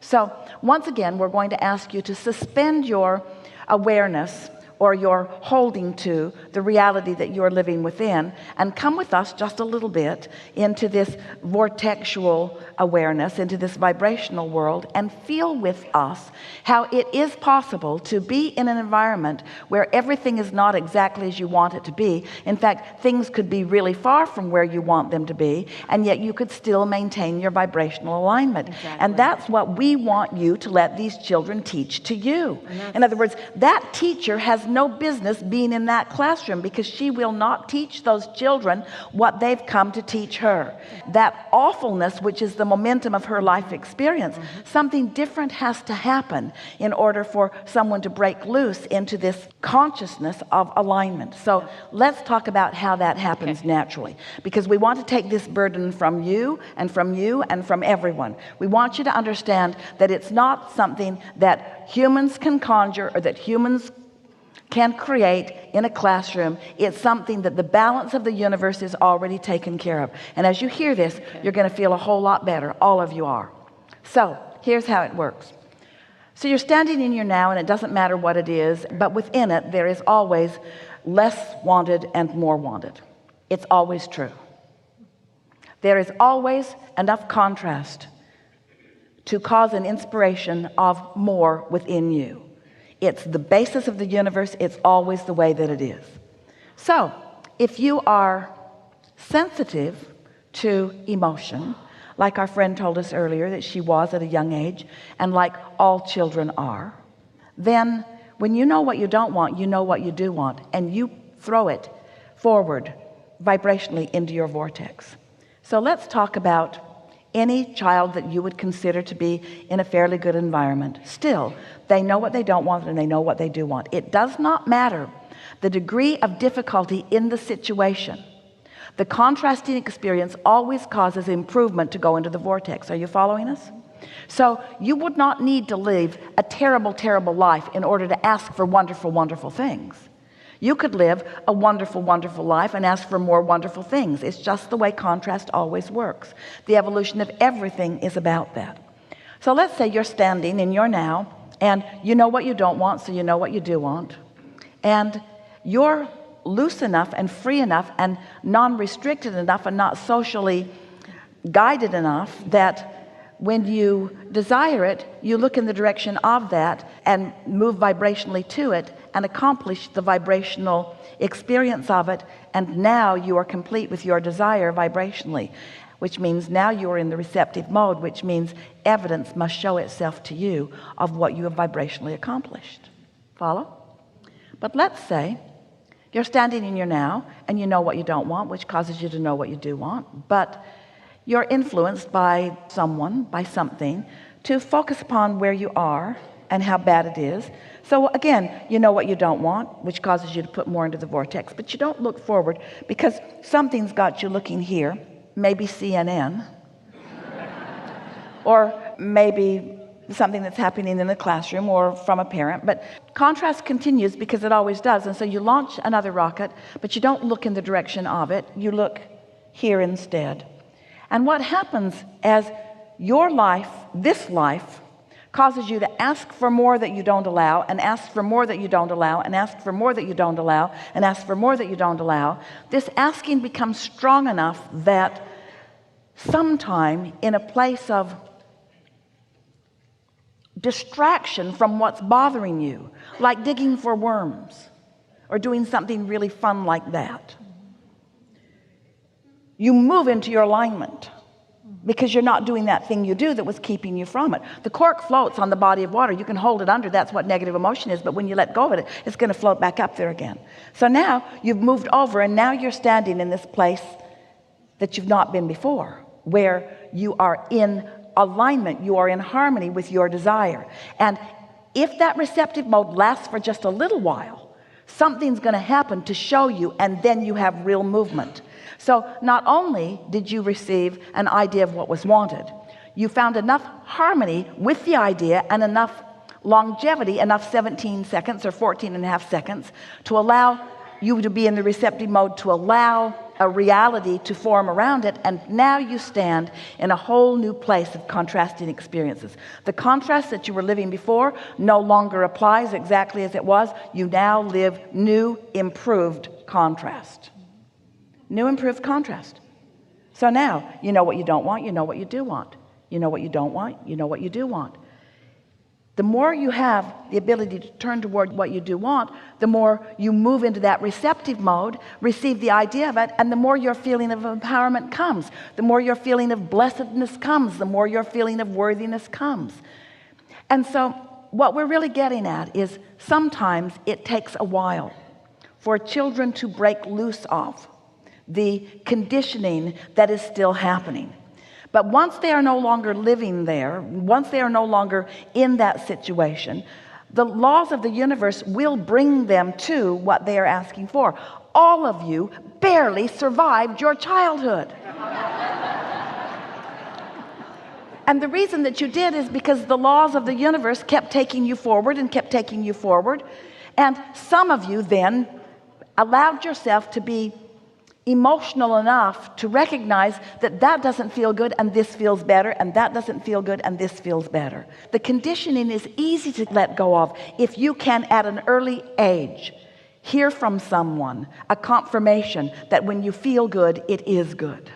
So once again, we're going to ask you to suspend your awareness or your holding to the reality that you're living within, and come with us just a little bit into this vortexual awareness, into this vibrational world, and feel with us how it is possible to be in an environment where everything is not exactly as you want it to be. In fact, things could be really far from where you want them to be, and yet you could still maintain your vibrational alignment. Exactly. And that's what we want you to let these children teach to you. In other words, that teacher has no business being in that classroom, because she will not teach those children what they've come to teach her. That awfulness, which is the momentum of her life experience, something different has to happen in order for someone to break loose into this consciousness of alignment. So let's talk about how that happens naturally, because we want to take this burden from you and from you and from everyone. We want you to understand that it's not something that humans can conjure or that humans can create in a classroom. It's something that the balance of the universe is already taken care of. And as you hear this, you're going to feel a whole lot better. All of you are. So here's how it works. So you're standing in your now, and it doesn't matter what it is, but within it there is always less wanted and more wanted. It's always true. There is always enough contrast to cause an inspiration of more within you. It's the basis of the universe. It's always the way that it is. So if you are sensitive to emotion, like our friend told us earlier that she was at a young age, and like all children are, then when you know what you don't want, you know what you do want, and you throw it forward vibrationally into your vortex. So let's talk about any child that you would consider to be in a fairly good environment. Still, they know what they don't want and they know what they do want. It does not matter the degree of difficulty in the situation. The contrasting experience always causes improvement to go into the vortex. Are you following us? So you would not need to live a terrible, terrible life in order to ask for wonderful, wonderful things. You could live a wonderful, wonderful life and ask for more wonderful things. It's just the way contrast always works. The evolution of everything is about that. So let's say you're standing in your now, and you know what you don't want, so you know what you do want. And you're loose enough and free enough and non-restricted enough and not socially guided enough that when you desire it, you look in the direction of that and move vibrationally to it and accomplish the vibrational experience of it. And now you are complete with your desire vibrationally, which means now you are in the receptive mode, which means evidence must show itself to you of what you have vibrationally accomplished. Follow? But let's say you're standing in your now and you know what you don't want, which causes you to know what you do want, but you're influenced by someone, by something, to focus upon where you are and how bad it is. So again, you know what you don't want, which causes you to put more into the vortex, but you don't look forward because something's got you looking here, maybe CNN, or maybe something that's happening in the classroom or from a parent. But contrast continues because it always does. And so you launch another rocket, but you don't look in the direction of it. You look here instead. And what happens as your life, this life, causes you to ask for more that you don't allow, and ask for more that you don't allow, and ask for more that you don't allow, and ask for more that you don't allow, this asking becomes strong enough that sometime in a place of distraction from what's bothering you, like digging for worms or doing something really fun like that, you move into your alignment because you're not doing that thing you do that was keeping you from it. The cork floats on the body of water. You can hold it under. That's what negative emotion is. But when you let go of it, it's going to float back up there again. So now you've moved over, and now you're standing in this place that you've not been before, where you are in alignment. You are in harmony with your desire. And if that receptive mode lasts for just a little while, something's going to happen to show you, and then you have real movement. So not only did you receive an idea of what was wanted, you found enough harmony with the idea and enough longevity, enough 17 seconds or 14 and a half seconds to allow you to be in the receptive mode, to allow a reality to form around it, and now you stand in a whole new place of contrasting experiences. The contrast that you were living before no longer applies exactly as it was. You now live new, improved contrast. New, improved contrast. So now you know what you don't want, you know what you do want. You know what you don't want, you know what you do want. The more you have the ability to turn toward what you do want, the more you move into that receptive mode, receive the idea of it, and the more your feeling of empowerment comes, the more your feeling of blessedness comes, the more your feeling of worthiness comes. And so what we're really getting at is sometimes it takes a while for children to break loose off the conditioning that is still happening. But once they are no longer living there, once they are no longer in that situation, the laws of the universe will bring them to what they are asking for. All of you barely survived your childhood. And the reason that you did is because the laws of the universe kept taking you forward and kept taking you forward. And some of you then allowed yourself to be emotional enough to recognize that that doesn't feel good and this feels better, and that doesn't feel good and this feels better. The conditioning is easy to let go of if you can at an early age hear from someone a confirmation that when you feel good, it is good.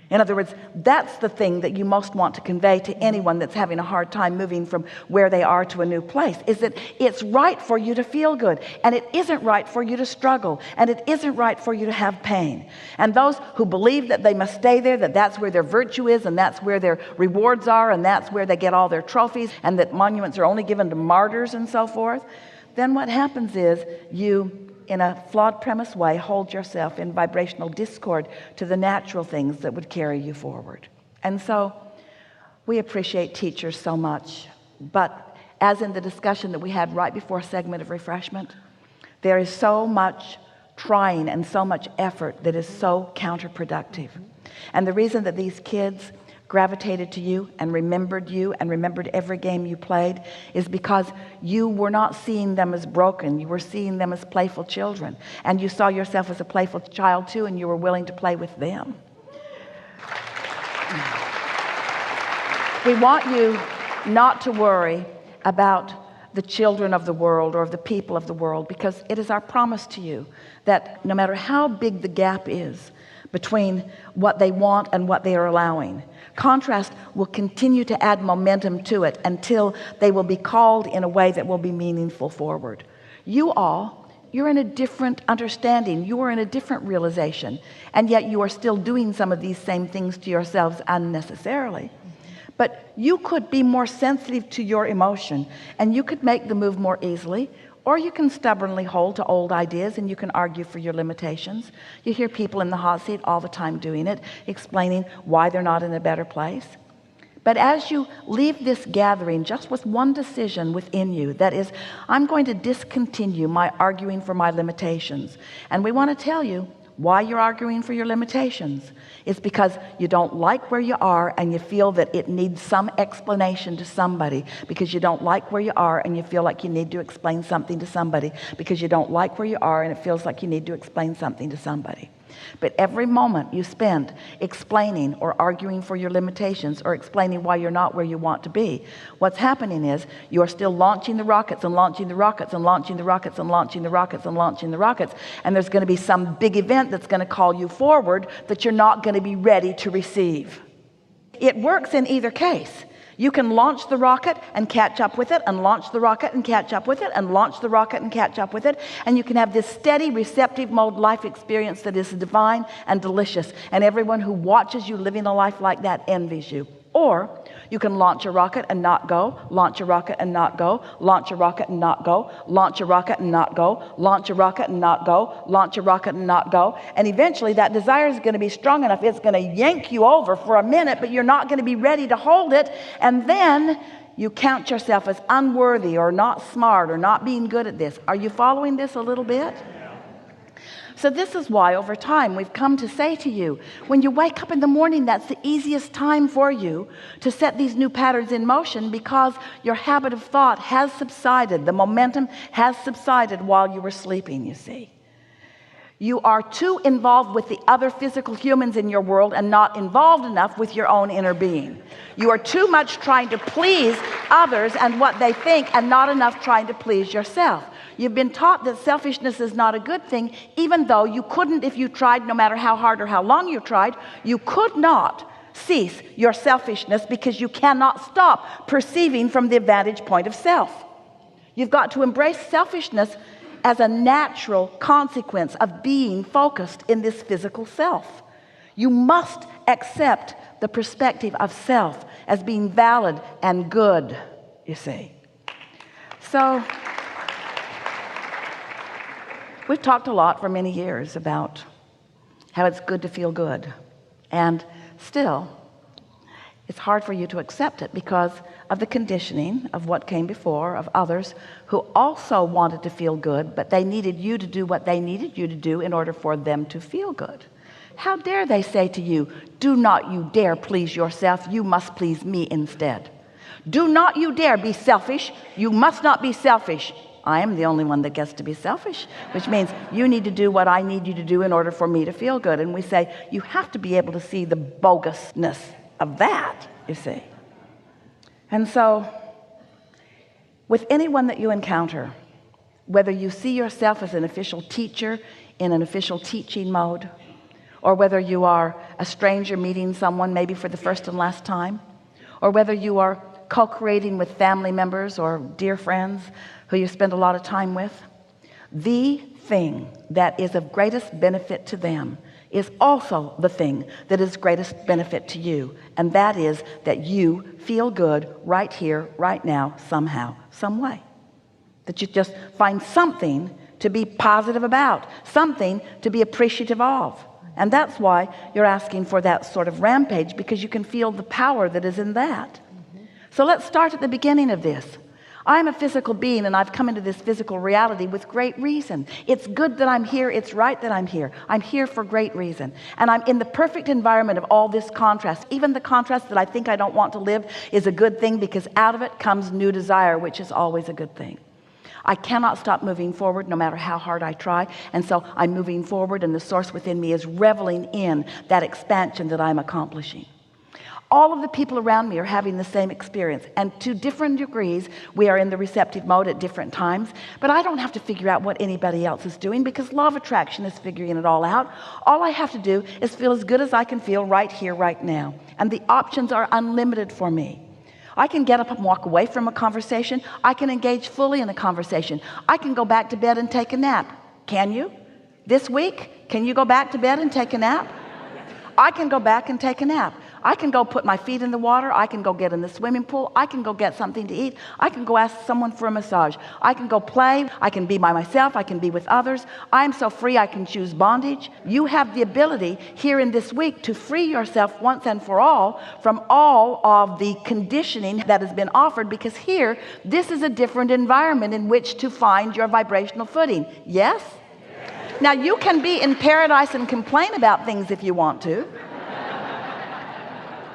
In other words, that's the thing that you most want to convey to anyone that's having a hard time moving from where they are to a new place, is that it's right for you to feel good, and it isn't right for you to struggle, and it isn't right for you to have pain. And those who believe that they must stay there, that that's where their virtue is, and that's where their rewards are, and that's where they get all their trophies, and that monuments are only given to martyrs and so forth, then what happens is you, in a flawed premise way, hold yourself in vibrational discord to the natural things that would carry you forward. And so we appreciate teachers so much, but as in the discussion that we had right before a segment of refreshment, there is so much trying and so much effort that is so counterproductive. And the reason that these kids gravitated to you and remembered every game you played is because you were not seeing them as broken. You were seeing them as playful children, and you saw yourself as a playful child too, and you were willing to play with them. We want you not to worry about the children of the world or the people of the world, because it is our promise to you that no matter how big the gap is between what they want and what they are allowing, contrast will continue to add momentum to it until they will be called in a way that will be meaningful forward. You're in a different understanding, you are in a different realization, and yet you are still doing some of these same things to yourselves unnecessarily. But you could be more sensitive to your emotion, and you could make the move more easily, or you can stubbornly hold to old ideas and you can argue for your limitations. You hear people in the hot seat all the time doing it, explaining why they're not in a better place. But as you leave this gathering just with one decision within you, that is, I'm going to discontinue my arguing for my limitations. And we want to tell you why you're arguing for your limitations. It's because you don't like where you are and you feel that it needs some explanation to somebody, because you don't like where you are and you feel like you need to explain something to somebody, because you don't like where you are and it feels like you need to explain something to somebody. But every moment you spend explaining or arguing for your limitations or explaining why you're not where you want to be, what's happening is you are still launching the rockets and launching the rockets and launching the rockets and launching the rockets and launching the rockets, and there's going to be some big event that's going to call you forward that you're not going to be ready to receive. It works in either case. You can launch the rocket and catch up with it, and launch the rocket and catch up with it, and launch the rocket and catch up with it, and you can have this steady receptive mode life experience that is divine and delicious, and everyone who watches you living a life like that envies you. Or you can launch a rocket and not go, launch a rocket and not go, launch a rocket and not go, launch a rocket and not go, launch a rocket and not go, launch a rocket and not go. And eventually that desire is going to be strong enough, it's going to yank you over for a minute, but you're not going to be ready to hold it. And then you count yourself as unworthy or not smart or not being good at this. Are you following this a little bit? So this is why over time we've come to say to you, when you wake up in the morning, that's the easiest time for you to set these new patterns in motion, because your habit of thought has subsided. The momentum has subsided while you were sleeping, you see. You are too involved with the other physical humans in your world and not involved enough with your own inner being. You are too much trying to please others and what they think, and not enough trying to please yourself. You've been taught that selfishness is not a good thing, even though you couldn't, if you tried, no matter how hard or how long you tried, you could not cease your selfishness, because you cannot stop perceiving from the vantage point of self. You've got to embrace selfishness as a natural consequence of being focused in this physical self. You must accept the perspective of self as being valid and good, you see. So we've talked a lot for many years about how it's good to feel good, and still it's hard for you to accept it because of the conditioning of what came before, of others who also wanted to feel good, but they needed you to do what they needed you to do in order for them to feel good. How dare they say to you, do not you dare please yourself, you must please me instead. Do not you dare be selfish, you must not be selfish. I am the only one that gets to be selfish, which means you need to do what I need you to do in order for me to feel good. And we say, you have to be able to see the bogusness of that, you see. And so with anyone that you encounter, whether you see yourself as an official teacher in an official teaching mode, or whether you are a stranger meeting someone maybe for the first and last time, or whether you are co-creating with family members or dear friends who you spend a lot of time with, the thing that is of greatest benefit to them is also the thing that is greatest benefit to you, and that is that you feel good right here, right now, somehow, some way. That you just find something to be positive about, something to be appreciative of. And that's why you're asking for that sort of rampage, because you can feel the power that is in that. So let's start at the beginning of this. I'm a physical being, and I've come into this physical reality with great reason. It's good that I'm here. It's right that I'm here. I'm here for great reason. And I'm in the perfect environment of all this contrast. Even the contrast that I think I don't want to live is a good thing, because out of it comes new desire, which is always a good thing. I cannot stop moving forward no matter how hard I try. And so I'm moving forward, and the source within me is reveling in that expansion that I'm accomplishing. All of the people around me are having the same experience, and to different degrees we are in the receptive mode at different times. But I don't have to figure out what anybody else is doing, because law of attraction is figuring it all out. All I have to do is feel as good as I can feel right here, right now, and the options are unlimited for me. I can get up and walk away from a conversation. I can engage fully in a conversation. I can go back to bed and take a nap. Can you? This week, can you go back to bed and take a nap? I can go back and take a nap. I can go put my feet in the water. I can go get in the swimming pool. I can go get something to eat. I can go ask someone for a massage. I can go play. I can be by myself. I can be with others. I'm so free I can choose bondage. You have the ability here in this week to free yourself once and for all from all of the conditioning that has been offered, because here, this is a different environment in which to find your vibrational footing. Yes? Now, you can be in paradise and complain about things if you want to.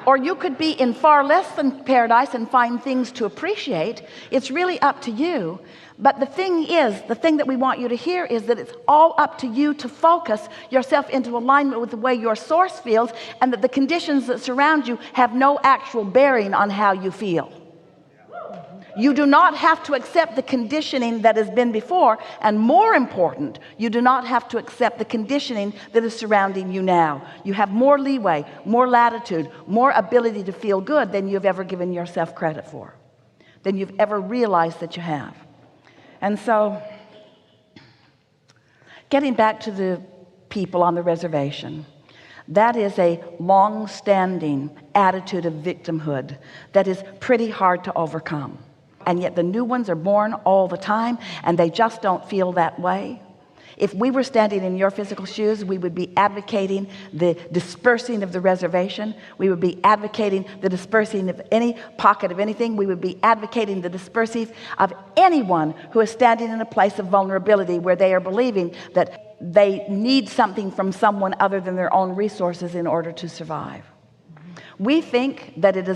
Or you could be in far less than paradise and find things to appreciate. It's really up to you. But the thing that we want you to hear is that it's all up to you to focus yourself into alignment with the way your source feels, and that the conditions that surround you have no actual bearing on how you feel. You do not have to accept the conditioning that has been before, and more important, you do not have to accept the conditioning that is surrounding you now. You have more leeway, more latitude, more ability to feel good than you've ever given yourself credit for, than you've ever realized that you have. And so, getting back to the people on the reservation, that is a long-standing attitude of victimhood that is pretty hard to overcome. And yet the new ones are born all the time, and they just don't feel that way. If we were standing in your physical shoes, we would be advocating the dispersing of the reservation. We would be advocating the dispersing of any pocket of anything. We would be advocating the dispersing of anyone who is standing in a place of vulnerability where they are believing that they need something from someone other than their own resources in order to survive. We think that it is